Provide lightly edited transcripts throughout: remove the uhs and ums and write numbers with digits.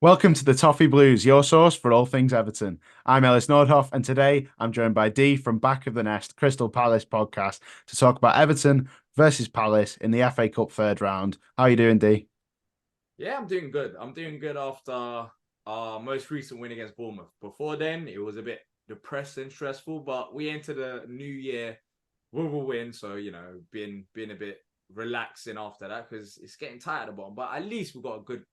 Welcome to the Toffee Blues, your source for all things Everton. I'm Ellis Nordhoff, and today I'm joined by Dee from Back of the Nest, Crystal Palace podcast, to talk about Everton versus Palace in the FA Cup third round. How are you doing, Dee? Yeah, I'm doing good. I'm doing good after our most recent win against Bournemouth. Before then, it was a bit depressing, stressful, but we entered the new year with a win. So, being a bit relaxing after that because it's getting tight at the bottom. But at least we've got a good,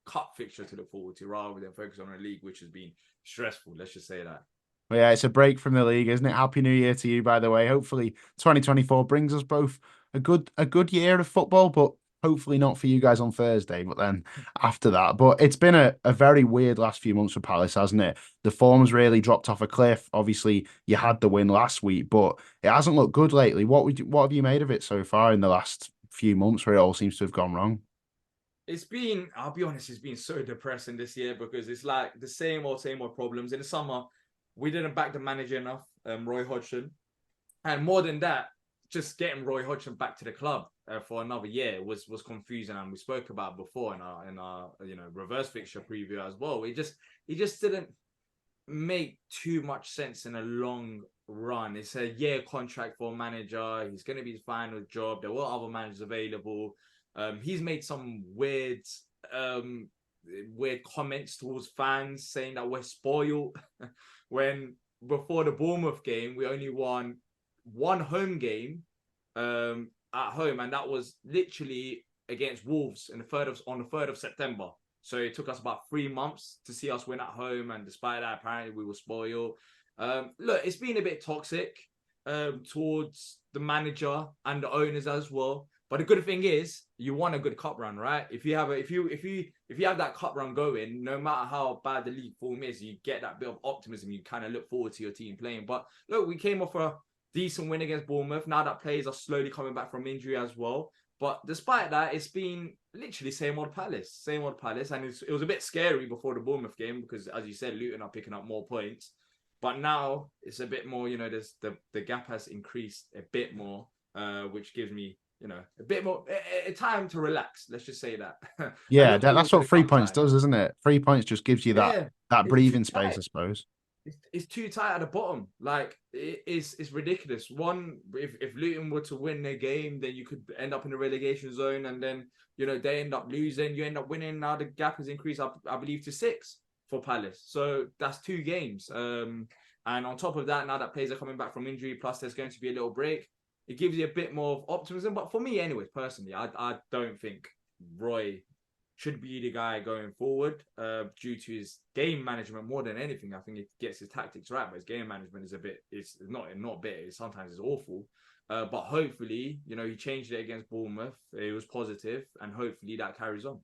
cup fixture to look forward to rather than focus on a league, which has been stressful. Let's just say that. Well, yeah, it's a break from the league, isn't it? Happy New Year to you, by the way. Hopefully, 2024 brings us both a good year of football, but hopefully not for you guys on Thursday. But then after that, but it's been a very weird last few months for Palace, hasn't it? The form's really dropped off a cliff. Obviously, you had the win last week, but it hasn't looked good lately. What have you made of it so far in the last few months, where it all seems to have gone wrong? I'll be honest, it's been so depressing this year because it's like the same old problems. In the summer, we didn't back the manager enough, Roy Hodgson. And more than that, just getting Roy Hodgson back to the club for another year was confusing, and we spoke about before in our reverse fixture preview as well. It just didn't make too much sense in a long run. It's a year contract for a manager. He's going to be his final job. There were other managers available. He's made some um, weird comments towards fans saying that we're spoiled when before the Bournemouth game we only won one home game at home, and that was literally against Wolves on the 3rd of September. So it took us about 3 months to see us win at home, and despite that, apparently we were spoiled. Look, it's been a bit toxic towards the manager and the owners as well. But the good thing is, you want a good cup run, right? If you have that cup run going, no matter how bad the league form is, you get that bit of optimism. You kind of look forward to your team playing. But look, we came off a decent win against Bournemouth. Now that players are slowly coming back from injury as well. But despite that, it's been literally same old Palace, and it was a bit scary before the Bournemouth game because, as you said, Luton are picking up more points. But now it's a bit more, there's the gap has increased a bit more, which gives me, a bit more a time to relax. Let's just say that, and Yeah, look forward that's to what the three cup points tie. does, isn't it? 3 points just gives you that Yeah, that it's too breathing space, tight. I suppose. It's too tight at the bottom. Like it's ridiculous. One, if Luton were to win their game, then you could end up in the relegation zone, and then they end up losing. You end up winning. Now the gap has increased, I believe, to 6 for Palace. So that's 2 games. And on top of that, now that players are coming back from injury, plus there's going to be a little break. It gives you a bit more of optimism. But for me, anyways, personally, I don't think Roy should be the guy going forward due to his game management more than anything. I think he gets his tactics right, but his game management is it's not bit. Sometimes it's awful. But hopefully, he changed it against Bournemouth. It was positive, and hopefully that carries on.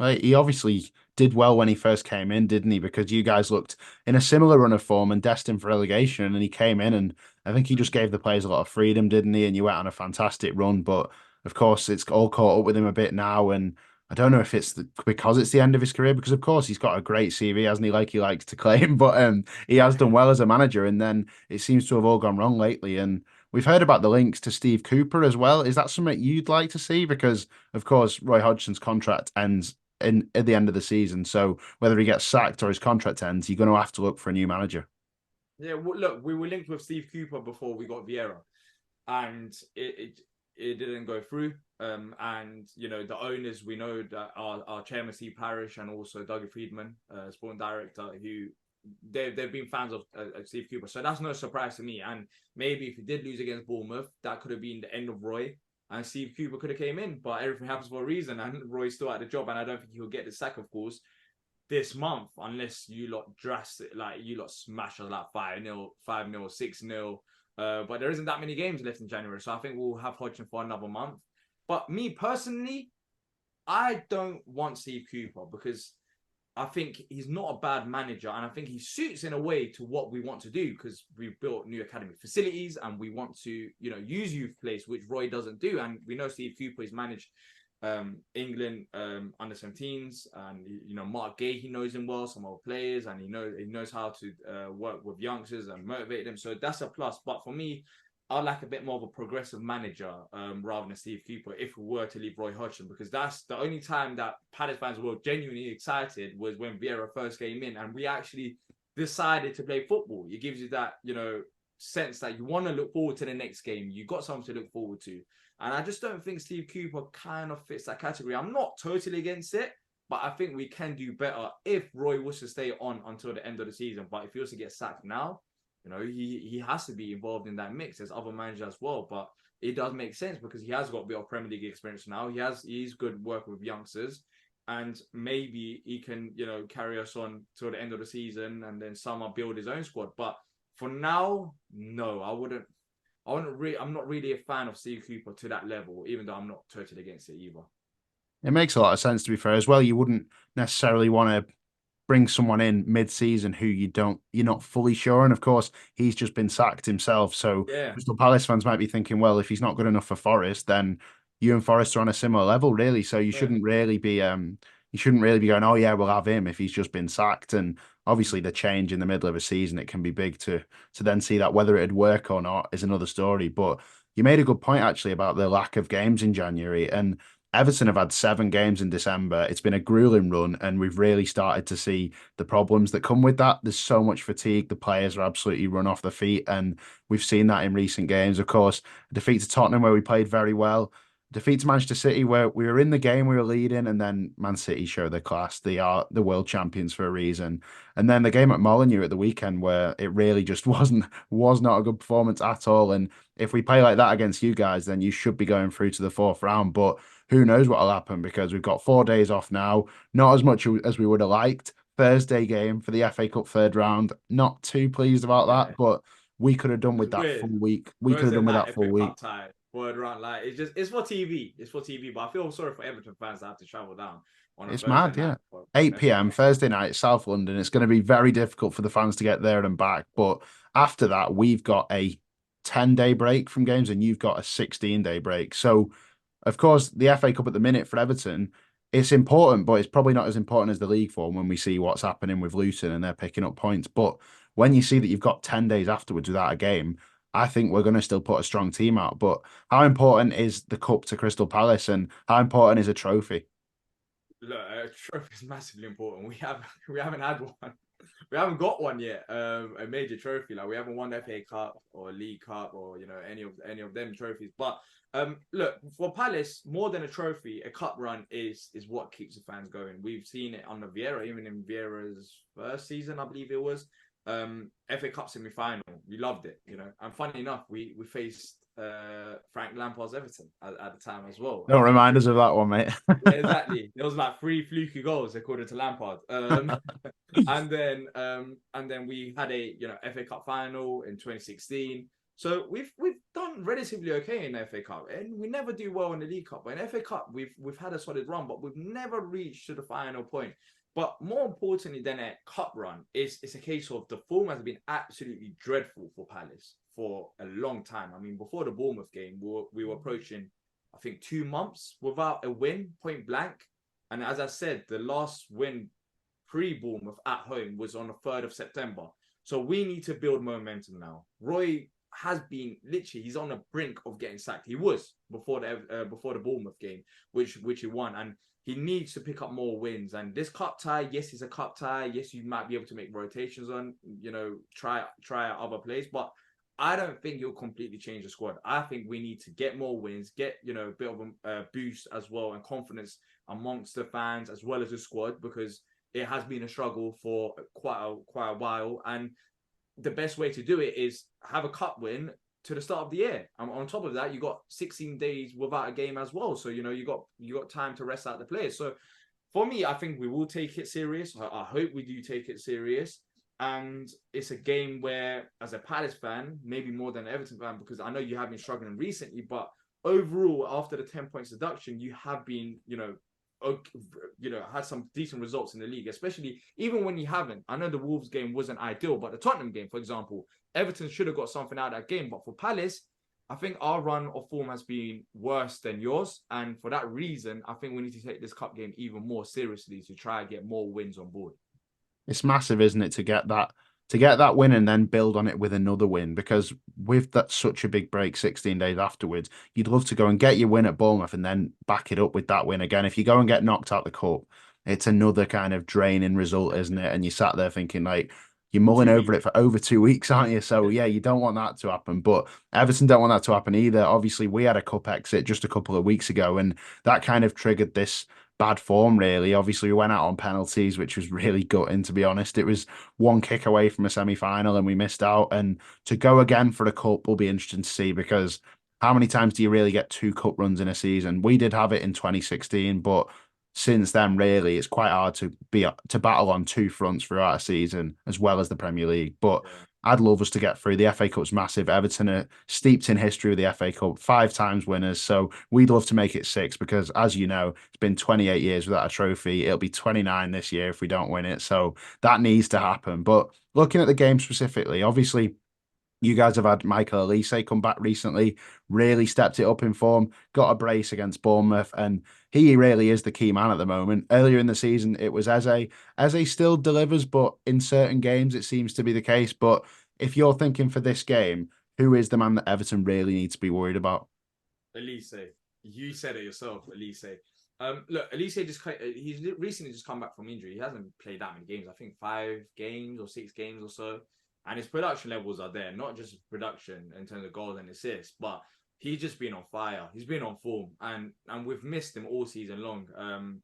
Well, he obviously did well when he first came in, didn't he? Because you guys looked in a similar run of form and destined for relegation, and he came in and I think he just gave the players a lot of freedom, didn't he? And you went on a fantastic run, but of course it's all caught up with him a bit now, and I don't know if it's because it's the end of his career, because of course he's got a great CV, hasn't he? Like he likes to claim, but he has done well as a manager, and then it seems to have all gone wrong lately, and. We've heard about the links to Steve Cooper as well. Is that something you'd like to see? Because, of course, Roy Hodgson's contract ends at the end of the season. So whether he gets sacked or his contract ends, you're going to have to look for a new manager. Yeah, well, look, we were linked with Steve Cooper before we got Vieira, and it didn't go through. And the owners, we know that our chairman Steve Parish and also Dougie Friedman, sporting director, who they've been fans of Steve Cooper, so that's no surprise to me. And maybe if he did lose against Bournemouth, that could have been the end of Roy, and Steve Cooper could have came in. But everything happens for a reason, and Roy's still at the job, and I don't think he'll get the sack, of course, this month unless you lot drastic, like you lot smash us like 5-0, 5-0, 6-0. But there isn't that many games left in January, so I think we'll have Hodgson for another month. But me personally, I don't want Steve Cooper because I think he's not a bad manager, and I think he suits in a way to what we want to do because we've built new academy facilities and we want to, use youth players, which Roy doesn't do. And we know Steve Cooper has managed England under 17s, and Mark Gay, he knows him well, some other players, and he knows how to work with youngsters and motivate them. So that's a plus. But for me, I'd like a bit more of a progressive manager rather than Steve Cooper if we were to leave Roy Hodgson, because that's the only time that Palace fans were genuinely excited was when Vieira first came in and we actually decided to play football. It gives you that, sense that you want to look forward to the next game. You got something to look forward to. And I just don't think Steve Cooper kind of fits that category. I'm not totally against it, but I think we can do better if Roy was to stay on until the end of the season. But if he was to get sacked now, he has to be involved in that mix. There's other managers as well, but it does make sense because he has got a bit of Premier League experience now. He's good work with youngsters, and maybe he can carry us on till the end of the season, and then somehow build his own squad. But for now, no, I wouldn't. I'm not really a fan of Steve Cooper to that level, even though I'm not totally against it either. It makes a lot of sense, to be fair as well. You wouldn't necessarily want to bring someone in mid-season who you're not fully sure. And of course, he's just been sacked himself. So Yeah, Crystal Palace fans might be thinking, well, if he's not good enough for Forest, then you and Forest are on a similar level, really. So yeah, you shouldn't really be going, oh yeah, we'll have him if he's just been sacked. And obviously the change in the middle of a season, it can be big to then see that whether it'd work or not is another story. But you made a good point actually about the lack of games in January. And Everton have had 7 games in December. It's been a grueling run, and we've really started to see the problems that come with that. There's so much fatigue. The players are absolutely run off their feet, and we've seen that in recent games. Of course, a defeat to Tottenham where we played very well. Defeat to Manchester City where we were in the game, we were leading, and then Man City show their class. They are the world champions for a reason. And then the game at Molineux at the weekend where it really just was not a good performance at all. And if we play like that against you guys, then you should be going through to the fourth round. But who knows what'll happen because we've got 4 days off now. Not as much as we would have liked. Thursday game for the FA Cup third round. Not too pleased about that, yeah. but we could have done with It's that full weird. week. We could have Thursday done with night that full FA week. Cup tie, word around like it's for TV. It's for TV. But I feel sorry for Everton fans that have to travel down on a It's Thursday mad, yeah. night for an 8 FA p.m. Cup. Thursday night, South London. It's going to be very difficult for the fans to get there and back. But after that, we've got a 10-day break from games and you've got a 16-day break. So, of course, the FA Cup at the minute for Everton, it's important, but it's probably not as important as the league form when we see what's happening with Luton and they're picking up points. But when you see that you've got 10 days afterwards without a game, I think we're going to still put a strong team out. But how important is the cup to Crystal Palace and how important is a trophy? Look, a trophy is massively important. We haven't had one. We haven't got one yet. A major trophy. Like we haven't won the FA Cup or League Cup or any of them trophies. But look, for Palace, more than a trophy, a cup run is what keeps the fans going. We've seen it under Vieira, even in Vieira's first season, I believe it was. FA Cup semi-final. We loved it, And funny enough, we faced Frank Lampard's Everton at the time as well. I Don't think remind us of that one, mate. yeah, exactly. There was like 3 fluky goals according to Lampard. And then we had a FA Cup final in 2016. So we've done relatively okay in the FA Cup, and we never do well in the League Cup. But in FA Cup, we've had a solid run, but we've never reached to the final point. But more importantly than a cup run, it's a case of the form has been absolutely dreadful for Palace for a long time. I mean, before the Bournemouth game, we were approaching, I think, 2 months without a win, point blank. And as I said, the last win pre-Bournemouth at home was on the 3rd of September. So we need to build momentum now. Roy has been literally, he's on the brink of getting sacked. He was before the Bournemouth game, which he won. And he needs to pick up more wins. And this cup tie, yes, it's a cup tie. Yes, you might be able to make rotations on, try out other plays. But I don't think you'll completely change the squad. I think we need to get more wins, get a bit of a boost as well and confidence amongst the fans as well as the squad, because it has been a struggle for quite a while. And the best way to do it is have a cup win to the start of the year. And on top of that, you got 16 days without a game as well. So you got time to rest out the players. So for me, I think we will take it serious. I hope we do take it serious. And it's a game where, as a Palace fan, maybe more than an Everton fan, because I know you have been struggling recently, but overall, after the 10 points deduction, you have been, had some decent results in the league, especially even when you haven't. I know the Wolves game wasn't ideal, but the Tottenham game, for example, Everton should have got something out of that game. But for Palace, I think our run of form has been worse than yours. And for that reason, I think we need to take this cup game even more seriously to try and get more wins on board. It's massive, isn't it, to get to get that win and then build on it with another win, because with that such a big break 16 days afterwards, you'd love to go and get your win at Bournemouth and then back it up with that win again. If you go and get knocked out the cup, it's another kind of draining result, isn't it? And you sat there thinking like you're mulling Two over weeks. it for over 2 weeks, aren't you? So yeah, you don't want that to happen. But Everton don't want that to happen either. Obviously, we had a cup exit just a couple of weeks ago, and that kind of triggered this bad form, really. Obviously, we went out on penalties, which was really gutting, to be honest. It was one kick away from a semi-final and we missed out. And to go again for the cup will be interesting to see, because how many times do you really get two cup runs in a season? We did have it in 2016, but since then, really, it's quite hard to battle on two fronts throughout a season as well as the Premier League. But Yeah. I'd love us to get through. The FA Cup's massive. Everton are steeped in history with the FA Cup, 5 times winners. So we'd love to make it six because, as you know, it's been 28 years without a trophy. It'll be 29 this year if we don't win it. So that needs to happen. But looking at the game specifically, obviously, you guys have had Michael Elise come back recently, really stepped it up in form, got a brace against Bournemouth, and he really is the key man at the moment. Earlier in the season, it was Eze. Eze still delivers, but in certain games, it seems to be the case. But if you're thinking for this game, who is the man that Everton really need to be worried about? Elise, you said it yourself, Elise. Look, Elise he's recently just come back from injury. He hasn't played that many games. I think 5 games or 6 games or so, and his production levels are there. Not just production in terms of goals and assists, but he's just been on fire. He's been on form, and we've missed him all season long.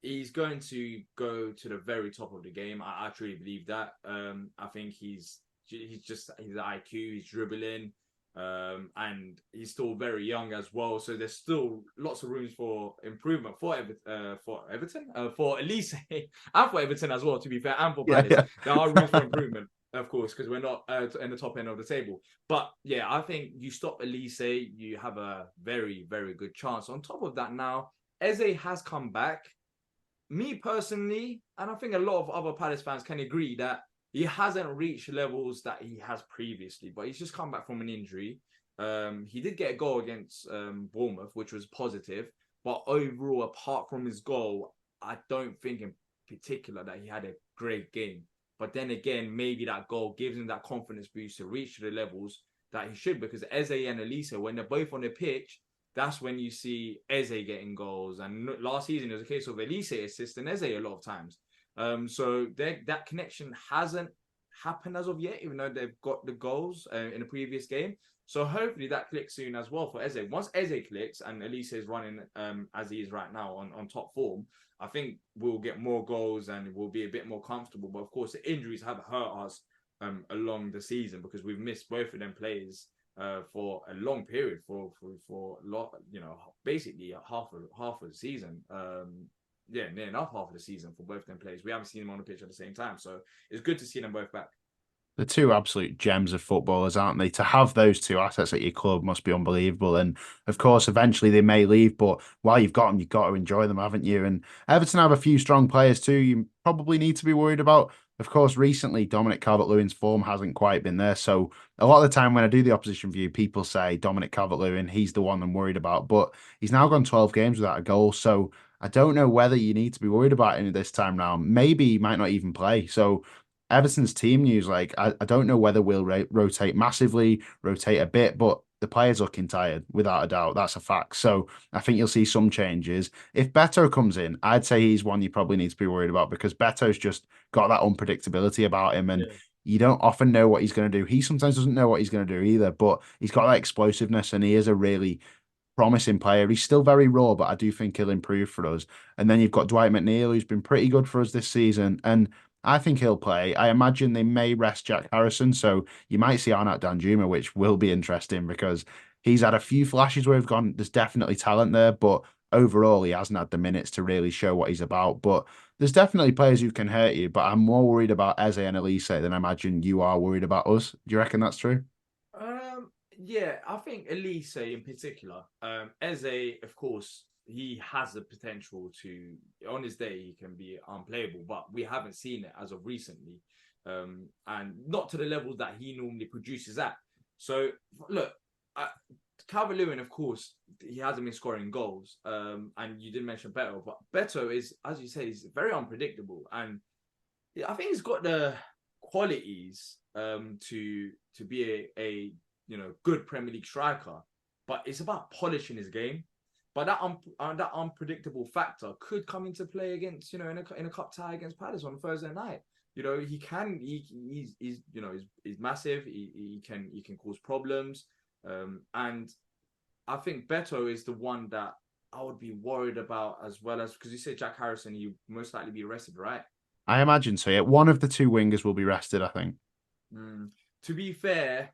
He's going to go to the very top of the game. I truly believe that. I think he's IQ, he's dribbling. And he's still very young as well, so there's still lots of rooms for improvement for Everton, for Elise, and for Everton as well. To be fair, and for Yeah, Palace, yeah. there are rooms for improvement, of course, because we're not in the top end of the table. But yeah, I think you stop Elise, you have a very, very good chance. On top of that, now Eze has come back. Me personally, and I think a lot of other Palace fans can agree that he hasn't reached levels that he has previously, but he's just come back from an injury. He did get a goal against Bournemouth, which was positive, but overall, apart from his goal, I don't think in particular that he had a great game. But then again, maybe that goal gives him that confidence boost to reach the levels that he should, because Eze and Elisa, when they're both on the pitch, that's when you see Eze getting goals. And last season, it was a case of Elise assisting Eze a lot of times. So that connection hasn't happened as of yet, even though they've got the goals in the previous game. So hopefully that clicks soon as well for Eze. Once Eze clicks and Elise is running as he is right now on top form, I think we'll get more goals and we'll be a bit more comfortable. But of course, the injuries have hurt us along the season, because we've missed both of them players for a long period, for a lot, basically half of the season. Yeah, near enough half of the season for both them players. We haven't seen them on the pitch at the same time, so it's good to see them both back. The two absolute gems of footballers, aren't they? To have those two assets at your club must be unbelievable. And of course, eventually they may leave, but while you've got them, you've got to enjoy them, haven't you? And Everton have a few strong players too. You probably need to be worried about. Of course, recently Dominic Calvert-Lewin's form hasn't quite been there. So a lot of the time when I do the opposition view, people say Dominic Calvert-Lewin, he's the one I'm worried about. But he's now gone 12 games without a goal. So I don't know whether you need to be worried about him this time round. Maybe he might not even play. So Everton's team news, like I don't know whether we'll rotate massively, rotate a bit, but the player's looking tired, without a doubt. That's a fact. So I think you'll see some changes. If Beto comes in, I'd say he's one you probably need to be worried about, because Beto's just got that unpredictability about him, and Yeah. you don't often know what he's going to do. He sometimes doesn't know what he's going to do either, but he's got that explosiveness and he is a really promising player. He's still very raw, but I do think he'll improve for us. And then you've got Dwight McNeil, who's been pretty good for us this season, and I think he'll play. I imagine they may rest Jack Harrison, so you might see Arnott Danjuma, which will be interesting because he's had a few flashes where we've gone, there's definitely talent there, but overall he hasn't had the minutes to really show what he's about. But there's definitely players who can hurt you, but I'm more worried about Eze and Elise than I imagine you are worried about us. Do you reckon that's true? Yeah, I think Elise in particular, Eze, of course, he has the potential to, on his day, he can be unplayable, but we haven't seen it as of recently, and not to the levels that he normally produces at. So, look, Calvert-Lewin, of course, he hasn't been scoring goals, and you did mention Beto, but Beto is, as you say, he's very unpredictable, and I think he's got the qualities to be a good Premier League striker, but it's about polishing his game. But that unpredictable factor could come into play against in a cup tie against Palace on Thursday night. He's massive. He can cause problems, and I think Beto is the one that I would be worried about, as well as because you said Jack Harrison, you most likely be arrested, right? I imagine so. Yeah, one of the two wingers will be rested, I think. Mm. To be fair,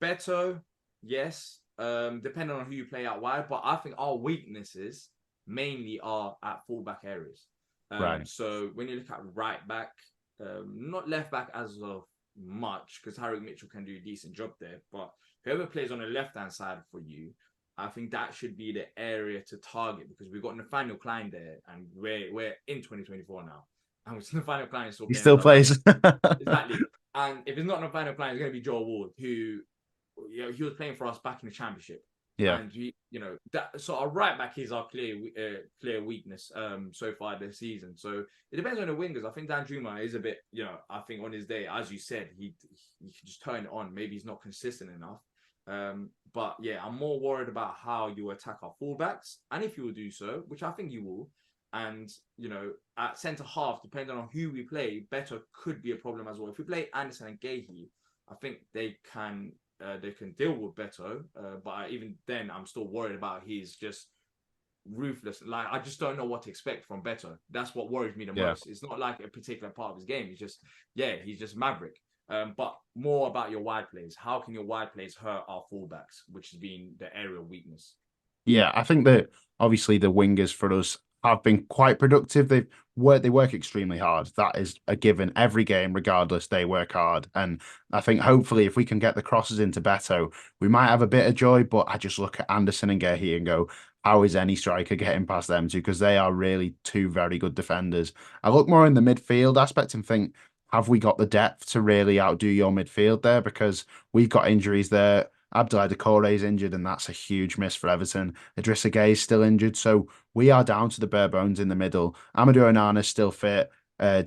Beto, yes, depending on who you play out wide, but I think our weaknesses mainly are at fullback areas. Right. So when you look at right back, not left back as of much, because Harry Mitchell can do a decent job there, but whoever plays on the left hand side for you, I think that should be the area to target, because we've got Nathaniel Klein there, and we're in 2024 now, and with Nathaniel Klein still He playing still for us. plays. Exactly. And if it's not Nathaniel Klein, it's going to be Joel Ward, who he was playing for us back in the Championship. Yeah. And that, so our right back is our clear weakness so far this season. So it depends on the wingers. I think Dan Juma is a bit, I think on his day, as you said, he can just turn it on. Maybe he's not consistent enough. But yeah, I'm more worried about how you attack our fullbacks, and if you will do so, which I think you will. And at centre half, depending on who we play, Beto could be a problem as well. If we play Anderson and Gahey, I think they can deal with Beto. But even then, I'm still worried about he's just ruthless. Like, I just don't know what to expect from Beto. That's what worries me the Yeah. most. It's not like a particular part of his game. He's just maverick. But more about your wide plays. How can your wide plays hurt our fullbacks, which has been the area of weakness? Yeah, I think that obviously the wingers for us have been quite productive. They work extremely hard. That is a given. Every game, regardless, they work hard. And I think hopefully if we can get the crosses into Beto, we might have a bit of joy. But I just look at Anderson and Gahey and go, how is any striker getting past them two? Because they are really two very good defenders. I look more in the midfield aspect and think, have we got the depth to really outdo your midfield there? Because we've got injuries there. Abdoulaye Doucouré is injured, and that's a huge miss for Everton. Idrissa Gueye is still injured, so we are down to the bare bones in the middle. Amadou Onana is still fit.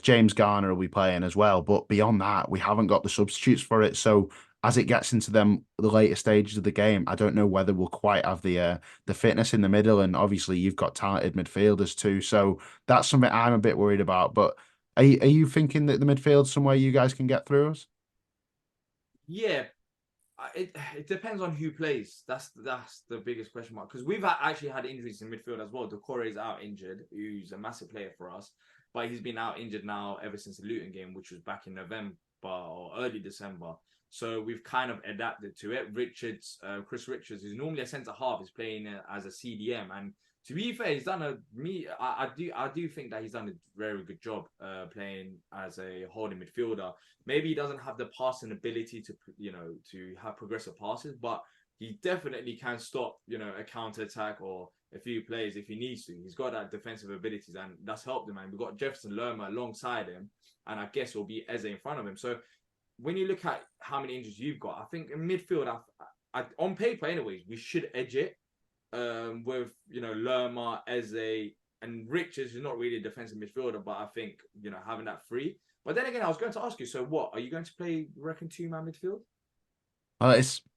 James Garner will be playing as well, but beyond that, we haven't got the substitutes for it. So as it gets into the later stages of the game, I don't know whether we'll quite have the fitness in the middle. And obviously, you've got talented midfielders too, so that's something I'm a bit worried about. But are you thinking that the midfield's somewhere you guys can get through us? Yeah, it depends on who plays. That's the biggest question mark, because we've actually had injuries in midfield as well. Doucouré is out injured, who's a massive player for us, but he's been out injured now ever since the Luton game, which was back in November or early December. So we've kind of adapted to it. Chris Richards, who's normally a centre half, is playing as a CDM, and to be fair, he's done I do think that he's done a very good job playing as a holding midfielder. Maybe he doesn't have the passing ability to have progressive passes, but he definitely can stop a counter attack or a few plays if he needs to. He's got that defensive abilities, and that's helped him. And we've got Jefferson Lerma alongside him, and I guess it'll be Eze in front of him. So when you look at how many injuries you've got, I think in midfield, on paper, anyways, we should edge it with Lerma, Eze, and Richards, who's not really a defensive midfielder, but I think having that free. But then again, I was going to ask you, so what are you going to play? Reckon two-man midfield?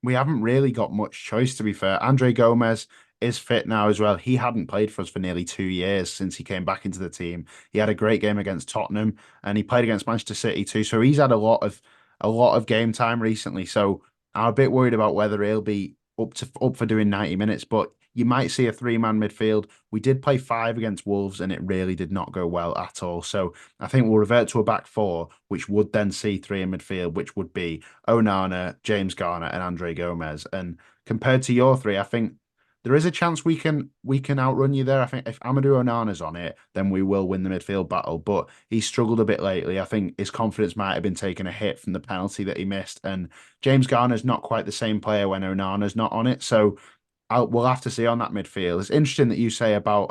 We haven't really got much choice, to be fair. Andre Gomez is fit now as well. He hadn't played for us for nearly 2 years since he came back into the team. He had a great game against Tottenham, and he played against Manchester City too. So he's had a lot of game time recently. So I'm a bit worried about whether he'll be up for doing 90 minutes. But you might see a three-man midfield. We did play five against Wolves, and it really did not go well at all. So I think we'll revert to a back four, which would then see three in midfield, which would be Onana, James Garner, and Andre Gomez. And compared to your three, I think there is a chance we can outrun you there. I think if Amadou Onana's on it, then we will win the midfield battle. But he's struggled a bit lately. I think his confidence might have been taking a hit from the penalty that he missed. And James Garner's not quite the same player when Onana's not on it. So we'll have to see on that midfield. It's interesting that you say about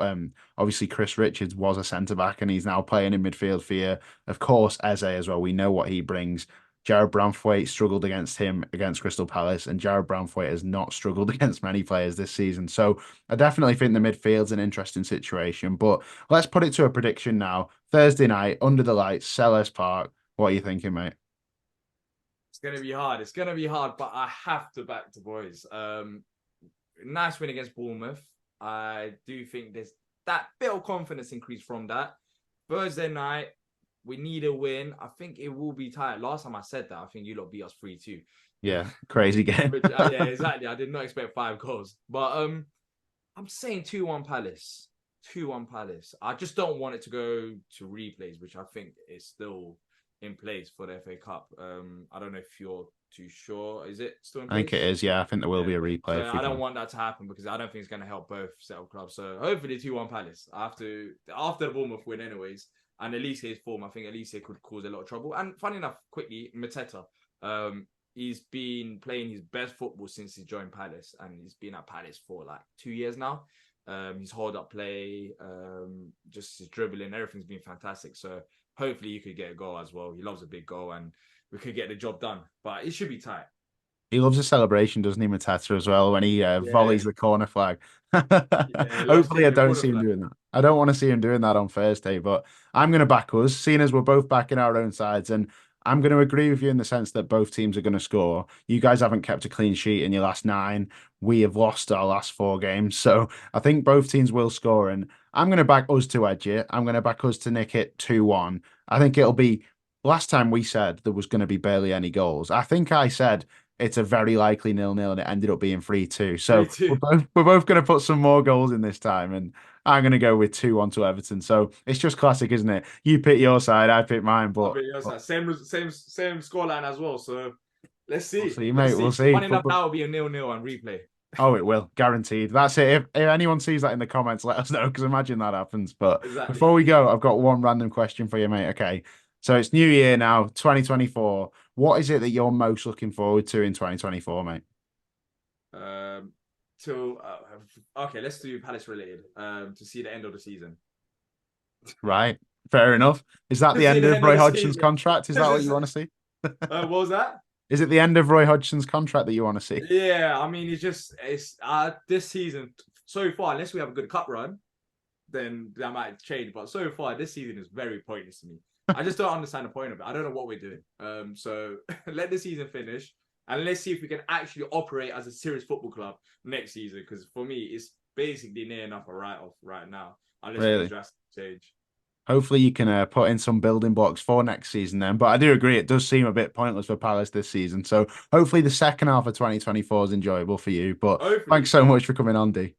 obviously Chris Richards was a centre back and he's now playing in midfield for you. Of course, Eze as well. We know what he brings. Jared Branthwaite struggled against him against Crystal Palace, and Jared Branthwaite has not struggled against many players this season. So I definitely think the midfield's an interesting situation. But let's put it to a prediction now. Thursday night, under the lights, Selhurst Park. What are you thinking, mate? It's gonna be hard. It's gonna be hard, but I have to back the boys. Nice win against Bournemouth. I do think there's that bit of confidence increase from that. Thursday night, we need a win. I think it will be tight. Last time I said that, I think you lot beat us 3-2. Yeah, crazy game. Which, yeah, exactly. I did not expect 5 goals. But I'm saying 2-1 Palace. 2-1 Palace. I just don't want it to go to replays, which I think is still in place for the FA Cup. I don't know if you're too sure. Is it still in I think it place? is. Yeah, I think there will Yeah. be a replay So if we I don't can. want that to happen because I don't think it's going to help both set of clubs. So hopefully 2-1 Palace. After the Bournemouth win anyways, and Elise's form, I think Elise could cause a lot of trouble. And funny enough, quickly, Mateta, he's been playing his best football since he joined Palace, and he's been at Palace for like 2 years now. His hold up play, just his dribbling, everything's been fantastic. So hopefully he could get a goal as well. He loves a big goal, and we could get the job done. But it should be tight. He loves a celebration, doesn't he, Mateta, as well, when he Yeah, volleys the corner flag. yeah, he loves Hopefully, I taking the don't corner see him flag. doing that. I don't want to see him doing that on Thursday, but I'm going to back us, seeing as we're both backing our own sides. And I'm going to agree with you in the sense that both teams are going to score. You guys haven't kept a clean sheet in your last 9. We have lost our last 4 games. So I think both teams will score. And I'm going to back us to edge it. I'm going to back us to nick it 2-1. I think it'll be. Last time we said there was going to be barely any goals. I think I said it's a very likely 0-0, and it ended up being 3-2. Me So we're too. both going to put some more goals in this time, and I'm going to go with 2-1 to Everton. So it's just classic, isn't it? You pick your side, I pick mine, I but, bet you're but same scoreline as well. So let's we'll see. see, Let's mate. We'll see. see. Funny enough, that will be a 0-0 and replay. Oh, it will, guaranteed. That's it. If anyone sees that in the comments, let us know because imagine that happens. But Exactly. before we go, I've got one random question for you, mate. Okay, so it's New Year now, 2024. What is it that you're most looking forward to in 2024, mate? Um, to okay, let's do Palace related. To see the end of the season. Right. Fair enough. Is that To the see end the of end of Roy the Hodgson's season. contract? Is that what you want to see? What was that? Is it the end of Roy Hodgson's contract that you want to see? Yeah, I mean, it's this season so far. Unless we have a good cup run, then that might change. But so far, this season is very pointless to me. I just don't understand the point of it. I don't know what we're doing. So let the season finish, and let's see if we can actually operate as a serious football club next season. Because for me, it's basically near enough a write-off right now, unless things Really? drastically change. Hopefully you can put in some building blocks for next season then. But I do agree, it does seem a bit pointless for Palace this season. So hopefully the second half of 2024 is enjoyable for you. But thanks Hopefully, so much for coming on, D.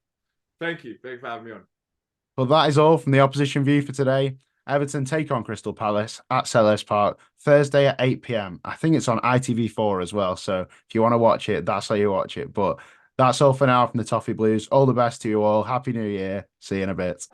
thank you. Thank you for having me on. Well, that is all from the opposition view for today. Everton take on Crystal Palace at Selhurst Park Thursday at 8 p.m. I think it's on ITV4 as well. So if you want to watch it, that's how you watch it. But that's all for now from the Toffee Blues. All the best to you all. Happy New Year. See you in a bit.